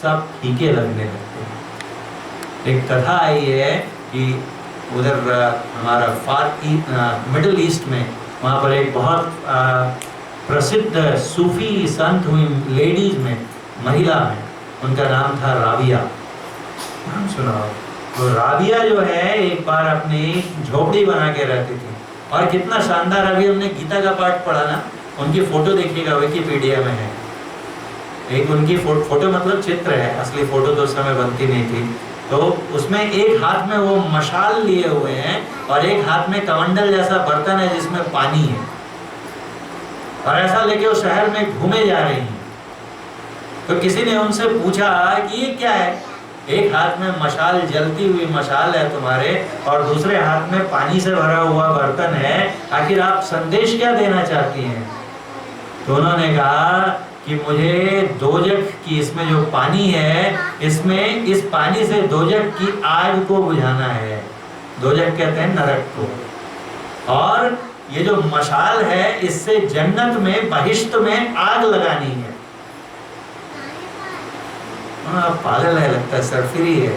सब फीके लगने लगते हैं। एक कथा आई है कि उधर हमारा मिडिल ईस्ट में, वहाँ पर एक बहुत प्रसिद्ध सूफी संत हुई लेडीज में, महिला में, उनका नाम था राबिया। नाम सुना हो? तो राबिया जो है एक बार अपनी झोपड़ी बना के रहती थी, और कितना शानदार, अभी हमने गीता का पाठ पढ़ा ना, उनकी फोटो देखिएगा, विकिपीडिया में है। एक उनकी फोटो मतलब चित्र है, असली फोटो तो उस समय बनती नहीं थी। तो उसमें एक हाथ में वो मशाल लिए हुए हैं और एक हाथ में कमंडल जैसा बर्तन है जिसमें पानी है, और ऐसा लेके वो शहर में घूमे जा रही हैं। तो किसी ने उनसे पूछा कि ये क्या है, एक हाथ में मशाल, जलती हुई मशाल है तुम्हारे, और दूसरे हाथ में पानी से भरा हुआ बर्तन है, आखिर आप संदेश क्या देना चाहती हैं? तो उन्होंने कहा कि मुझे दोजख की, इसमें जो पानी है, इसमें इस पानी से दोजख की आग को बुझाना है। दोजख कहते हैं नरक को। और ये जो मशाल है, इससे जन्नत में, बहिश्त में आग लगानी है। पागल है, लगता है सरफिरी है।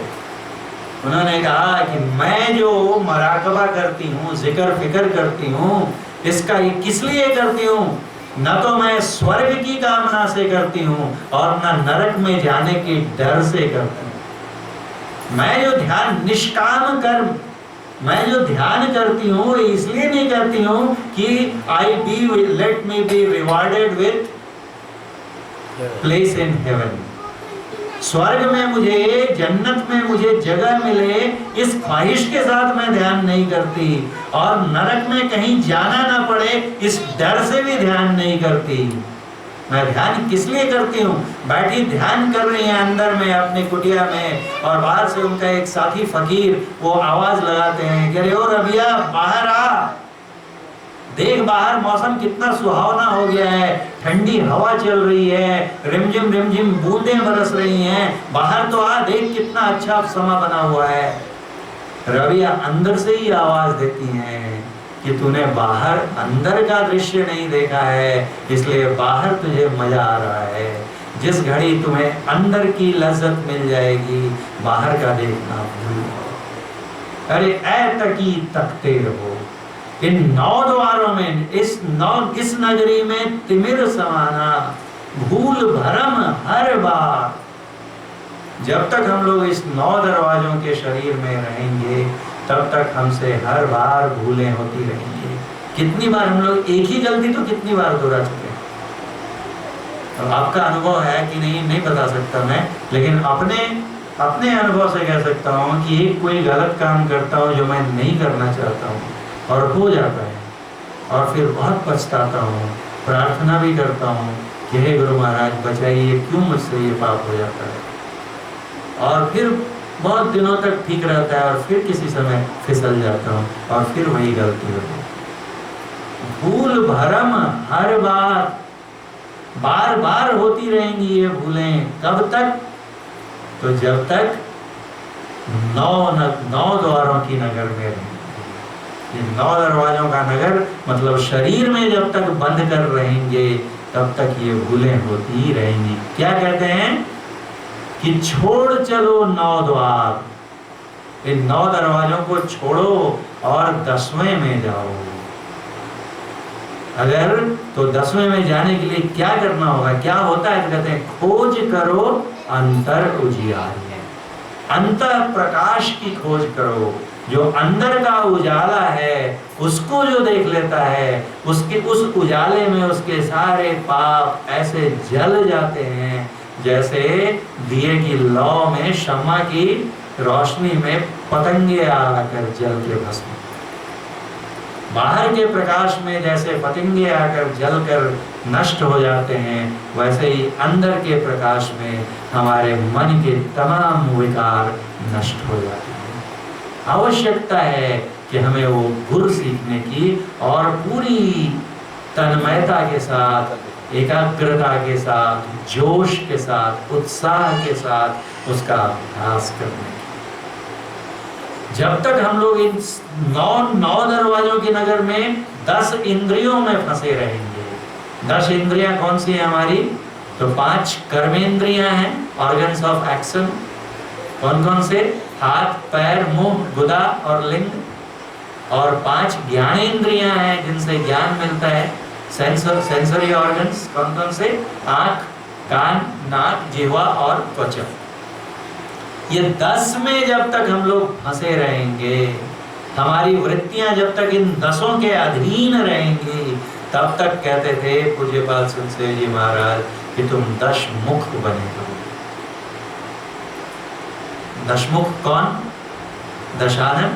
उन्होंने कहा कि मैं जो मराकबा करती हूँ, जिक्र फिक्र करती हूँ, इसका ये किस लिए करती हूँ? न तो मैं स्वर्ग की कामना से करती हूँ और न नरक में जाने के डर से करती हूँ। मैं जो ध्यान, निष्काम कर्म, मैं जो ध्यान करती हूँ इसलिए नहीं करती हूँ कि let me B rewarded with place in heaven, स्वर्ग में मुझे, जन्नत में मुझे जगह मिले, इस ख्वाहिश के साथ मैं ध्यान नहीं करती, और नरक में कहीं जाना ना पड़े इस डर से भी ध्यान नहीं करती। मैं ध्यान किस लिए करती हूँ? बैठी ध्यान कर रही है अंदर में अपनी कुटिया में, और बाहर से उनका एक साथी फकीर वो आवाज लगाते हैं कि अरे ओ रबिया, बाहर आ, देख बाहर मौसम कितना सुहावना हो गया है, ठंडी हवा चल रही है, रिमझिम बूंदें बरस रही हैं, बाहर तो आ, देख कितना अच्छा समा बना हुआ है। रबिया अंदर से ही आवाज देती हैं कि तूने बाहर अंदर का दृश्य नहीं देखा है, इसलिए बाहर तुझे मजा आ रहा है। जिस घड़ी तुम्हें अंदर की लज्जत मिल जाएगी, बाहर का देखना भूल जाओ। अरे ऐ तकी तकते रहो, इन 9 द्वारों में, इस नगरी में तिमिर समाना, भूल भरम हर बार। जब तक हम लोग इस 9 दरवाजों के शरीर में रहेंगे, तब तक हमसे हर बार भूलें होती रहेंगी। कितनी बार हम लोग एक ही गलती तो कितनी बार दोहरा चुके हैं। तो आपका अनुभव है कि नहीं, नहीं बता सकता मैं, लेकिन अपने अनुभव से कह सकता हूँ कि एक कोई गलत काम करता हूँ जो मैं नहीं करना चाहता हूँ, और हो जाता है, और फिर बहुत पछताता हूँ, प्रार्थना भी करता हूँ कि हे गुरु महाराज बचाइए, क्यों मुझसे ये पाप हो जाता है, और फिर बहुत दिनों तक ठीक रहता है, और फिर किसी समय फिसल जाता हूँ, और फिर वही गलती होती है। भूल भरम हर बार बार होती रहेंगी ये भूलें। कब तक? तो जब तक 9 द्वारों की नगर में रहेंगे। ये 9 दरवाजों का नगर मतलब शरीर में जब तक बंद कर रहेंगे, तब तक ये भूलें होती ही रहेंगी। क्या कहते हैं कि छोड़ चलो 9 द्वार, इन 9 दरवाजों को छोड़ो और 10वें में जाओ। अगर तो 10वें में जाने के लिए क्या करना होगा? क्या होता है? कहते हैं खोज करो अंतर उजियारे, अंतर प्रकाश की खोज करो। जो अंदर का उजाला है उसको जो देख लेता है, उसके उस उजाले में उसके सारे पाप ऐसे जल जाते हैं जैसे दिए की लौ में, शम्मा की रोशनी में पतंगे आकर जल के भस्म। बाहर के प्रकाश में जैसे पतंगे आकर जलकर नष्ट हो जाते हैं, वैसे ही अंदर के प्रकाश में हमारे मन के तमाम विकार नष्ट हो जाते हैं। आवश्यकता है कि हमें वो गुर सीखने की और पूरी तन्मयता के साथ, एकाग्रता के साथ, जोश के साथ, उत्साह के साथ उसका अभ्यास करने की। जब तक हम लोग इन 9 दरवाजों के नगर में 10 इंद्रियों में फंसे रहेंगे। 10 इंद्रियां कौन सी है हमारी? तो 5 कर्मेंद्रियां हैं, ऑर्गन्स ऑफ एक्शन। कौन कौन से? हाथ, पैर, मुंह, गुदा और लिंग। और 5 ज्ञानेंद्रियां हैं जिनसे ज्ञान मिलता है, सेंसरी ऑर्गन्स। कौन कौन से? आंख, कान, नाक, जिह्वा और त्वचा। ये 10 में जब तक हम लोग फंसे रहेंगे, हमारी वृत्तियां जब तक इन 10 के अधीन रहेंगी, तब तक कहते थे पूज्यपाल सुनसेव जी महाराज कि तुम दशमुख बने रहोगे। दशमुख कौन? दशानन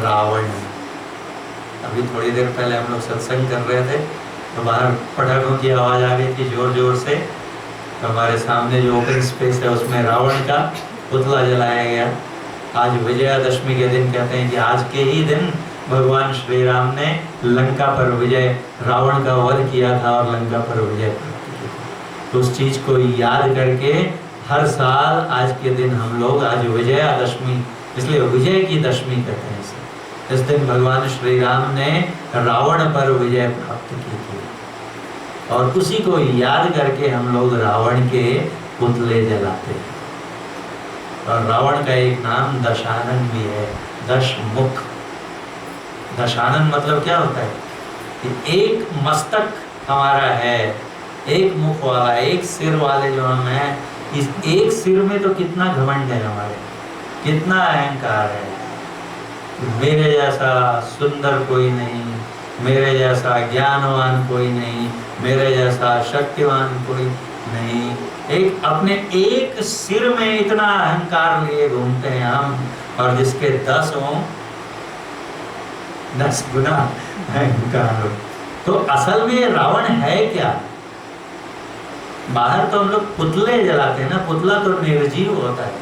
रावण। अभी थोड़ी देर पहले हम लोग सत्संग कर रहे थे तो बाहर पटाखों की आवाज आ गई थी जोर जोर से। तो हमारे सामने जो ओपन स्पेस है उसमें रावण का पुतला जलाया गया। आज विजयादशमी के दिन कहते हैं कि आज के ही दिन भगवान श्री राम ने लंका पर विजय, रावण का वध किया था और लंका पर विजय प्राप्त की थी। तो उस चीज को याद करके हर साल आज के दिन हम लोग, आज विजयादशमी इसलिए विजय की दशमी कहते हैं इसे। इस दिन भगवान श्री राम ने रावण पर विजय प्राप्त की थी और उसी को याद करके हम लोग रावण के पुतले जलाते हैं। और रावण का एक नाम दशानन भी है, दशमुख। दशानन मतलब क्या होता है कि एक मस्तक हमारा है, एक मुख वाला, एक सिर वाले जो हम हैं। इस एक सिर में तो कितना घमंड है हमारे, कितना अहंकार है। मेरे जैसा सुंदर कोई नहीं, मेरे जैसा ज्ञानवान कोई नहीं, मेरे जैसा शक्तिवान कोई नहीं। एक अपने एक सिर में इतना अहंकार लिए घूमते हैं हम, और जिसके 10 हों, 10 गुना अहंकार। तो असल में रावण है क्या? बाहर तो हम लोग पुतले जलाते हैं ना, पुतला तो निर्जीव होता है,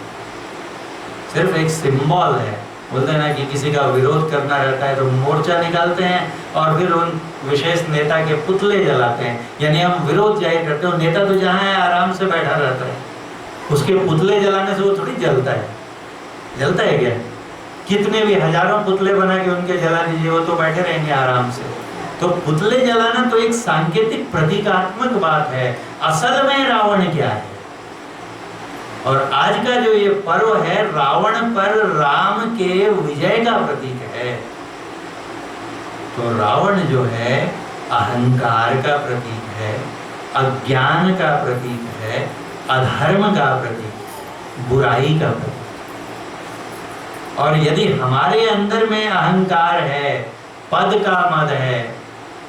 सिर्फ एक सिंबल है। बोलते हैं ना कि किसी का विरोध करना रहता है तो मोर्चा निकालते हैं और फिर उन विशेष नेता के पुतले जलाते हैं, यानी हम विरोध जाहिर करते हो। नेता तो जहाँ है आराम से बैठा रहता है, उसके पुतले जलाने से वो थोड़ी जलता है। जलता है क्या? कितने भी हजारों पुतले बना के उनके जला दीजिए, वो तो बैठे रहेंगे आराम से। तो पुतले जलाना तो एक सांकेतिक प्रतीकात्मक बात है। असल में रावण क्या है? और आज का जो ये पर्व है, रावण पर राम के विजय का प्रतीक है। तो रावण जो है अहंकार का प्रतीक है, अज्ञान का प्रतीक है, अधर्म का प्रतीक, बुराई का प्रतीक। और यदि हमारे अंदर में अहंकार है, पद का मद है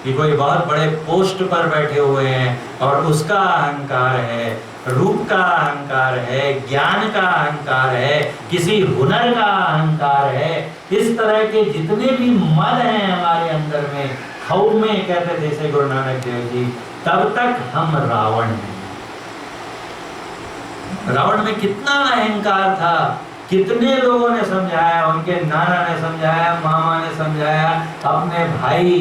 कि कोई बहुत बड़े पोस्ट पर बैठे हुए हैं और उसका अहंकार है, रूप का अहंकार है, ज्ञान का अहंकार है, किसी हुनर का अहंकार है, इस तरह के जितने भी मद हैं हमारे अंदर में, खौफ में कहते थे जैसे गुरु नानक देव जी, तब तक हम रावण हैं। रावण में कितना अहंकार था, कितने लोगों ने समझाया, उनके नाना ने समझाया, मामा ने समझाया, अपने भाई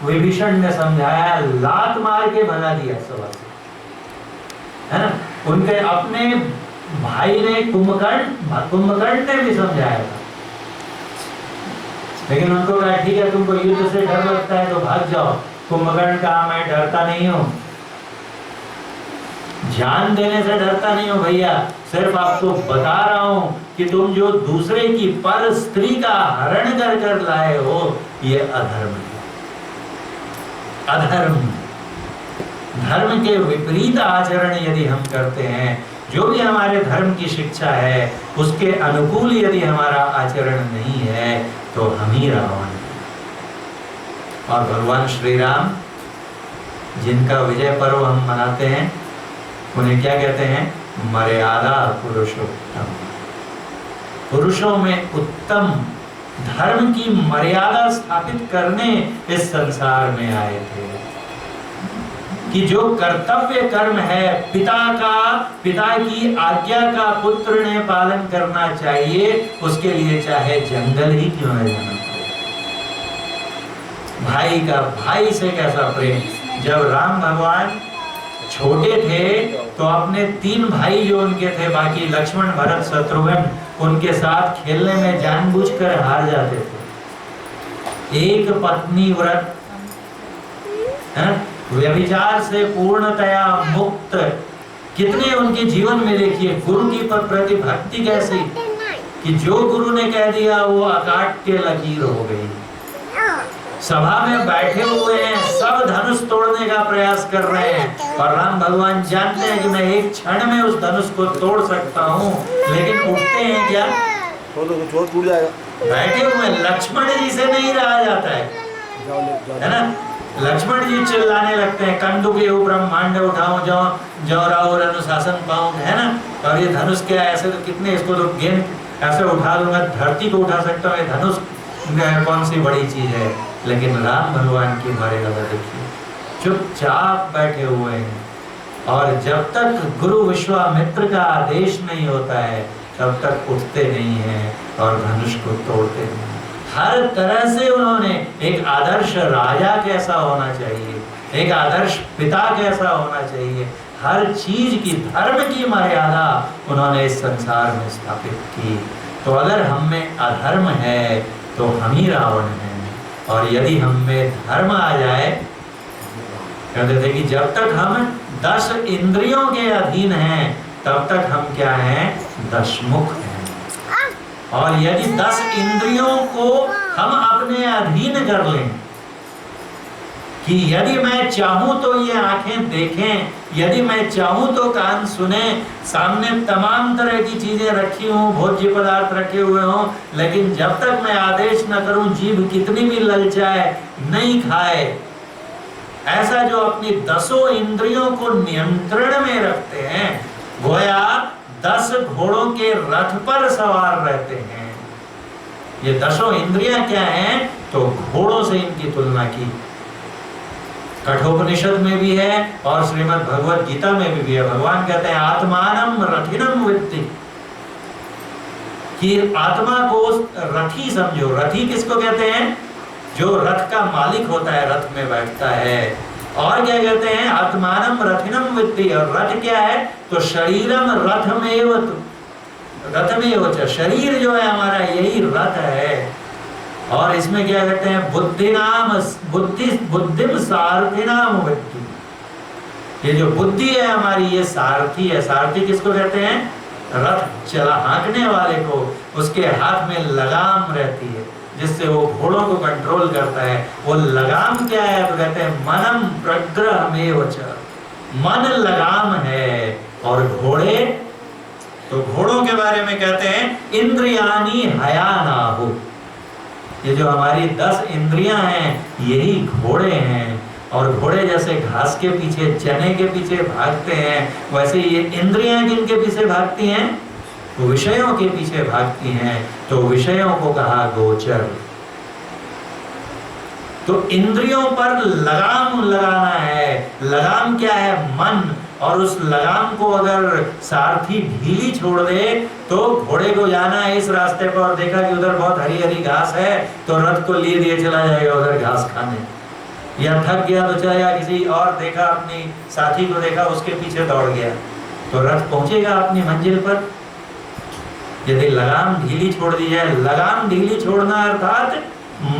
विभीषण ने समझाया, लात मार के भगा दिया सभा से, है ना। उनके अपने भाई ने कुंभकर्ण ने भी समझाया था, लेकिन उनको कहा ठीक है तुमको युद्ध से डर लगता है तो भाग जाओ। कुंभकर्ण कहा मैं डरता नहीं हूँ, जान देने से डरता नहीं हूँ भैया, सिर्फ आपको बता रहा हूँ कि तुम जो दूसरे की पर स्त्री का हरण कर कर लाए हो, ये अधर्म है। अधर्म, धर्म के विपरीत आचरण यदि हम करते हैं, जो भी हमारे धर्म की शिक्षा है उसके अनुकूल यदि हमारा आचरण नहीं है, तो हम ही रावण हैं। और भगवान श्री राम जिनका विजय पर्व हम मनाते हैं, उन्हें क्या कहते हैं? मर्यादा पुरुषोत्तम। पुरुषों में उत्तम, धर्म की मर्यादा स्थापित करने इस संसार में आए थे कि जो कर्तव्य कर्म है पिता की आज्ञा का पुत्र ने पालन करना चाहिए, उसके लिए चाहे जंगल ही क्यों न जाना पड़े। भाई का भाई से कैसा प्रेम। जब राम भगवान छोटे थे तो अपने 3 भाई जो उनके थे, बाकी लक्ष्मण भरत शत्रुघ्न, उनके साथ खेलने में जानबूझकर हार जाते थे। एक पत्नी व्रत, व्यभिचार से पूर्णतया मुक्त कितने उनके जीवन में देखिए गुरु की प्रति भक्ति कैसी कि जो गुरु ने कह दिया वो अकाट के लकीर हो गई। सभा में बैठे हुए हैं, सब धनुष तोड़ने का प्रयास कर रहे हैं और राम भगवान जानते हैं कि मैं एक क्षण में उस धनुष को तोड़ सकता हूँ, लेकिन उठते हैं क्या? टूट जाएगा। बैठे हुए लक्ष्मण जी से नहीं रहा जाता है ना? लक्ष्मण जी चिल्लाने लगते हैं, कंदुक एवं ब्रह्मांड उठाऊं जो राहुल अनुशासन पाऊं, है ना? और ये धनुष क्या है? ऐसे तो कितने, इसको तो गेंद ऐसे उठा दूंगा, धरती को उठा सकता हूँ, ये धनुष कौन सी बड़ी चीज है? लेकिन राम भगवान की मर्यादा देखिए, चुपचाप बैठे हुए हैं और जब तक गुरु विश्वामित्र का आदेश नहीं होता है तब तक उठते नहीं हैं और धनुष को तोड़ते नहीं। हर तरह से उन्होंने एक आदर्श राजा कैसा होना चाहिए, एक आदर्श पिता कैसा होना चाहिए, हर चीज की, धर्म की मर्यादा उन्होंने इस संसार में स्थापित की। तो अगर हम में अधर्म है तो हम ही रावण हैं, और यदि हम में धर्म आ जाए, कहते थे कि जब तक हम 10 इंद्रियों के अधीन हैं तब तक हम क्या हैं? दशमुख हैं। और यदि 10 इंद्रियों को हम अपने अधीन कर लें कि यदि मैं चाहूं तो ये आंखें देखें, यदि मैं चाहूं तो कान सुने, सामने तमाम तरह की चीजें रखी हों, भोज्य पदार्थ रखे हुए हों, लेकिन जब तक मैं आदेश न करूं, जीभ कितनी भी ललचाए नहीं खाए। ऐसा जो अपनी 10 इंद्रियों को नियंत्रण में रखते हैं, गोया 10 घोड़ों के रथ पर सवार रहते हैं। ये 10 इंद्रियां क्या हैं? तो घोड़ों से इनकी तुलना की कठोपनिषद में भी है और श्रीमद् भगवद गीता में भी है। भगवान कहते हैं आत्मानम रथिनम वित्ति, कि आत्मा को रथी समझो। रथी किसको कहते हैं? जो रथ का मालिक होता है, रथ में बैठता है। और क्या कहते हैं? आत्मानम रथिनम वित्ति। और रथ क्या है? तो शरीरम रथमेव, रथमेव च, शरीर जो है हमारा यही रथ है। और इसमें क्या कहते हैं? बुद्धिम सारथिनाम वित्ति। ये जो बुद्धि है हमारी, ये सारथी है। सारथी किसको कहते हैं? रथ चला हाँकने वाले को, उसके हाथ में लगाम रहती है जिससे वो घोड़ों को कंट्रोल करता है। वो लगाम क्या है? तो कहते हैं मनम प्रग्रहमेव च, मन लगाम है। और घोड़े, तो घोड़ों के बारे में कहते हैं इंद्रियानी हयानाहु। ये जो हमारी 10 इंद्रियां हैं यही घोड़े हैं। और घोड़े जैसे घास के पीछे, चने के पीछे भागते हैं, वैसे ये इंद्रियां किनके पीछे भागती हैं? तो विषयों के पीछे भागती हैं। तो विषयों को कहा गोचर। तो इंद्रियों पर लगाम लगाना है। लगाम क्या है? मन। और उस लगाम को अगर सारथी ढीली छोड़ दे तो घोड़े को जाना है इस रास्ते पर और देखा कि उधर बहुत हरी हरी घास है तो रथ को लिए दिए चला जाएगा उधर घास खाने। या थक गया तो चला, किसी और देखा, अपनी साथी को देखा, उसके पीछे दौड़ गया, तो रथ पहुंचेगा अपनी मंजिल पर। यदि लगाम ढीली छोड़ दी जाए, लगाम ढीली छोड़ना अर्थात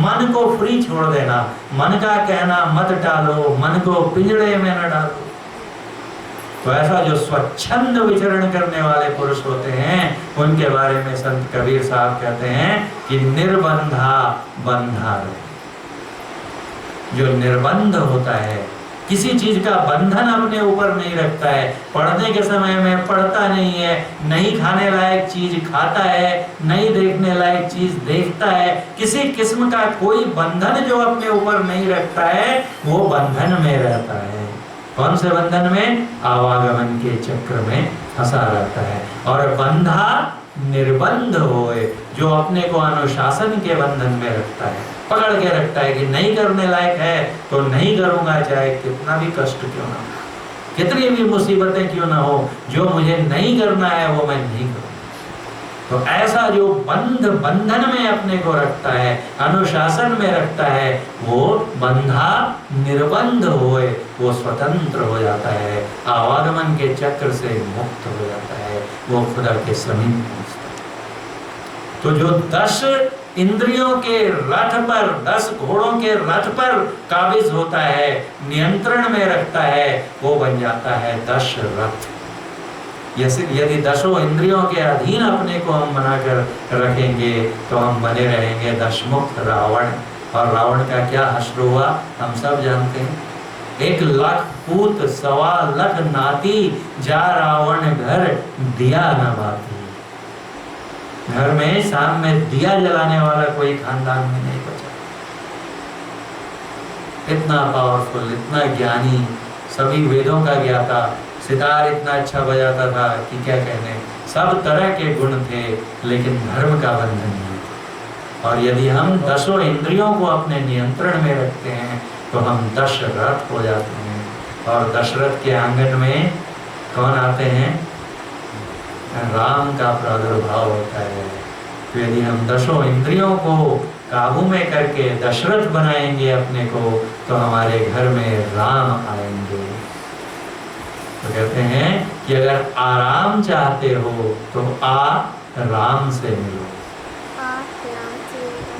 मन को फ्री छोड़ देना। मन का कहना मत डालो, मन को पिंजड़े में न डालो। तो ऐसा जो स्वच्छंद विचरण करने वाले पुरुष होते हैं उनके बारे में संत कबीर साहब कहते हैं कि निर्बंधा बंधा। जो निर्बंध होता है, किसी चीज का बंधन अपने ऊपर नहीं रखता है, पढ़ने के समय में पढ़ता नहीं है, नहीं खाने लायक चीज खाता है, नहीं देखने लायक चीज देखता है, किसी किस्म का कोई बंधन जो अपने ऊपर नहीं रखता है वो बंधन में रहता है। कौन से बंधन में? आवागमन के चक्र में फंसा रहता है। और बंधा निर्बंध होए, जो अपने को अनुशासन के बंधन में रखता है, पकड़ के रखता है कि नहीं करने लायक है तो नहीं करूंगा, चाहे कितना भी कष्ट क्यों ना हो, कितनी भी मुसीबतें क्यों ना हो, जो मुझे नहीं करना है वो मैं नहीं करूंगा। तो ऐसा जो बंधन में अपने को रखता है, अनुशासन में रखता है, वो बंधा निर्बंध होए, वो स्वतंत्र हो जाता है, आवागमन के चक्र से मुक्त हो जाता है, वो खुदा के समीप पहुंचता है। तो जो 10 इंद्रियों के रथ पर, 10 घोड़ों के रथ पर काबिज होता है, नियंत्रण में रखता है, वो बन जाता है दशरथ। यदि दसों इंद्रियों के अधीन अपने को हम बनाकर रखेंगे तो हम बने रहेंगे दशमुख रावण। और रावण का क्या हश्र हुआ हम सब जानते हैं। 1 लाख पूत 1.25 लाख नाती, जा रावण घर दिया न बाती। घर में शाम में दिया जलाने वाला कोई खानदान में नहीं बचा। इतना पावरफुल, इतना ज्ञानी, सभी वेदों का ज्ञाता, सितार इतना अच्छा बजाता था कि क्या कहने, सब तरह के गुण थे, लेकिन धर्म का बंधन नहीं था। और यदि हम दसों इंद्रियों को अपने नियंत्रण में रखते हैं तो हम दशरथ हो जाते हैं। और दशरथ के आंगन में कौन आते हैं? राम का प्रादुर्भाव होता है। तो यदि हम दसों इंद्रियों को काबू में करके दशरथ बनाएंगे अपने को, तो हमारे घर में राम आएंगे। तो कहते हैं कि अगर आराम चाहते हो तो राम से मिलो।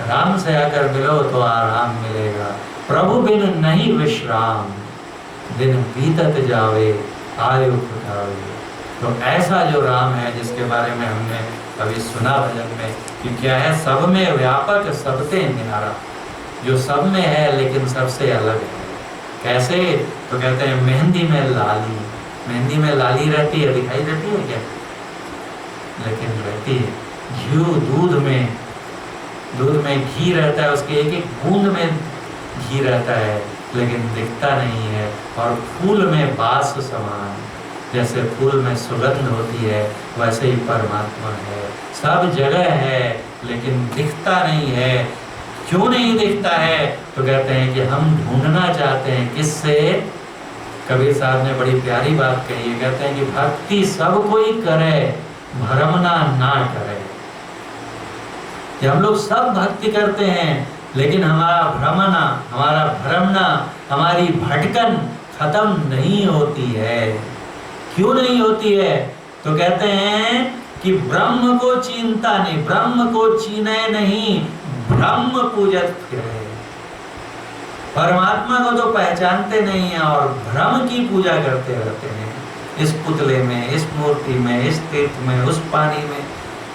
राम से आकर मिलो तो आराम मिलेगा। प्रभु बिन नहीं विश्राम, दिन बीतत जावे आयु फुटावे। तो ऐसा जो राम है जिसके बारे में हमने अभी सुना भजन में कि क्या है, सब में व्यापक सबसे न्यारा, जो सब में है लेकिन सबसे अलग है। कैसे? तो कहते हैं मेहंदी में लाली। मेहंदी में लाली रहती है, दिखाई देती है क्या? लेकिन रहती है। घी दूध में घी रहता है, उसके एक एक बूंद में घी रहता है, लेकिन दिखता नहीं है। और फूल में बास समान, जैसे फूल में सुगंध होती है, वैसे ही परमात्मा है, सब जगह है, लेकिन दिखता नहीं है। क्यों नहीं दिखता है? तो कहते हैं कि हम ढूंढना चाहते हैं किससे। कबीर साहब ने बड़ी प्यारी बात कही है, कहते हैं कि भक्ति सब कोई करे, भ्रमना ना करे। कि हम लोग सब भक्ति करते हैं, लेकिन हमारा भ्रमना, हमारी भटकन खत्म नहीं होती है। क्यों नहीं होती है? तो कहते हैं कि ब्रह्म को चीनता नहीं, ब्रह्म को चीने नहीं, ब्रह्म पूजत फिरे। परमात्मा को तो पहचानते नहीं है और भ्रम की पूजा करते रहते हैं। इस पुतले में, इस मूर्ति में, इस तीर्थ में, उस पानी में,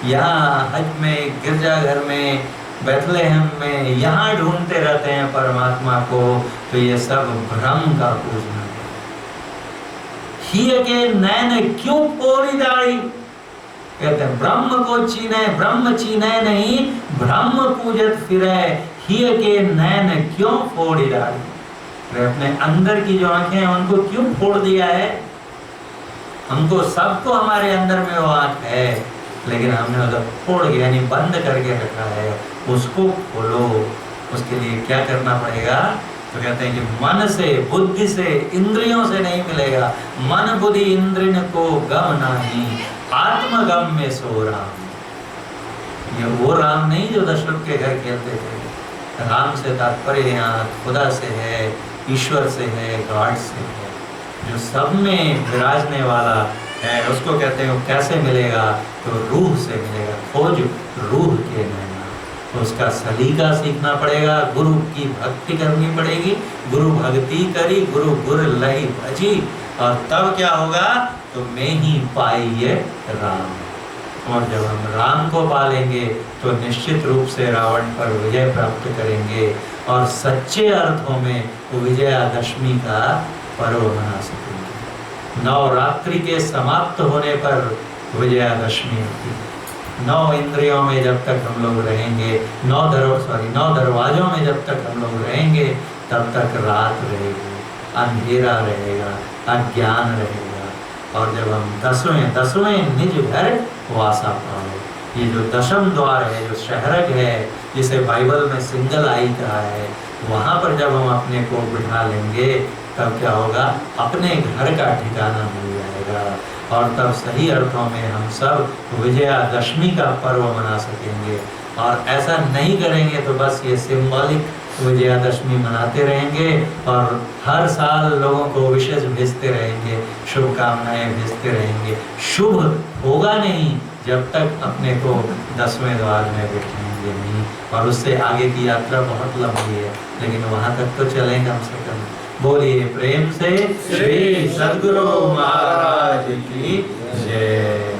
यहाँ हज में, गिरजाघर में, बैथलेहम में, यहाँ ढूंढते रहते हैं परमात्मा को। तो ये सब भ्रम का पूजना है। हिय के नैन क्यों पोरी दाढ़ी, कहते हैं ब्रह्म को चीने, ब्रह्म चीने नहीं, ब्रह्म पूजत फिरे। हिय के नैन क्यों फोड़ी दाढ़ी, अपने अंदर की जो आंखें हैं उनको क्यों फोड़ दिया है? हमको सबको हमारे अंदर में वो आंख है, लेकिन हमने उधर फोड़ के यानी बंद करके रखा है। उसको खोलो। उसके लिए क्या करना पड़ेगा? तो कहते हैं कि मन से, बुद्धि से, इंद्रियों से नहीं मिलेगा। मन बुद्धि इंद्रिय को गम नहीं, आत्मगम में सो राम। ये वो राम नहीं जो दशरथ के घर खेलते थे। राम से तात्पर्य यहाँ खुदा से है, ईश्वर से है, गॉड से है, जो सब में विराजने वाला है। उसको कहते हैं वो कैसे मिलेगा? तो रूह से मिलेगा। खोज रूह के नैना। तो उसका सलीका सीखना पड़ेगा, गुरु की भक्ति करनी पड़ेगी। गुरु भक्ति करी, गुरु गुर लही भजी, और तब क्या होगा? तो मैं ही पाइए राम। और जब हम राम को पालेंगे तो निश्चित रूप से रावण पर विजय प्राप्त करेंगे और सच्चे अर्थों में वो विजयादशमी का पर्व मना सकेंगे। नवरात्रि के समाप्त होने पर विजयादशमी होती है। 9 इंद्रियों में जब तक हम लोग रहेंगे, 9 दरवाजों में जब तक हम लोग रहेंगे, तब तक रात रहेगी, अंधेरा रहेगा, अज्ञान रहेगा। और जब हम दसवें निज घर वासा पाओ, ये जो दशम द्वार है, जो शहरक है, जिसे बाइबल में सिंगल आई कहा है, वहाँ पर जब हम अपने को बिठा लेंगे तब क्या होगा? अपने घर का ठिकाना मिल जाएगा। और तब सही अर्थों में हम सब विजयादशमी का पर्व मना सकेंगे। और ऐसा नहीं करेंगे तो बस ये सिंबॉलिक विजयादशमी मनाते रहेंगे और हर साल लोगों को विशेष भेजते रहेंगे, शुभकामनाएं भेजते रहेंगे। शुभ होगा नहीं जब तक अपने को 10वें द्वार में बैठेंगे नहीं। और उससे आगे की यात्रा बहुत लंबी है, लेकिन वहां तक तो चलें कम से कम। बोलिए प्रेम से श्री सद्गुरु महाराज की। जय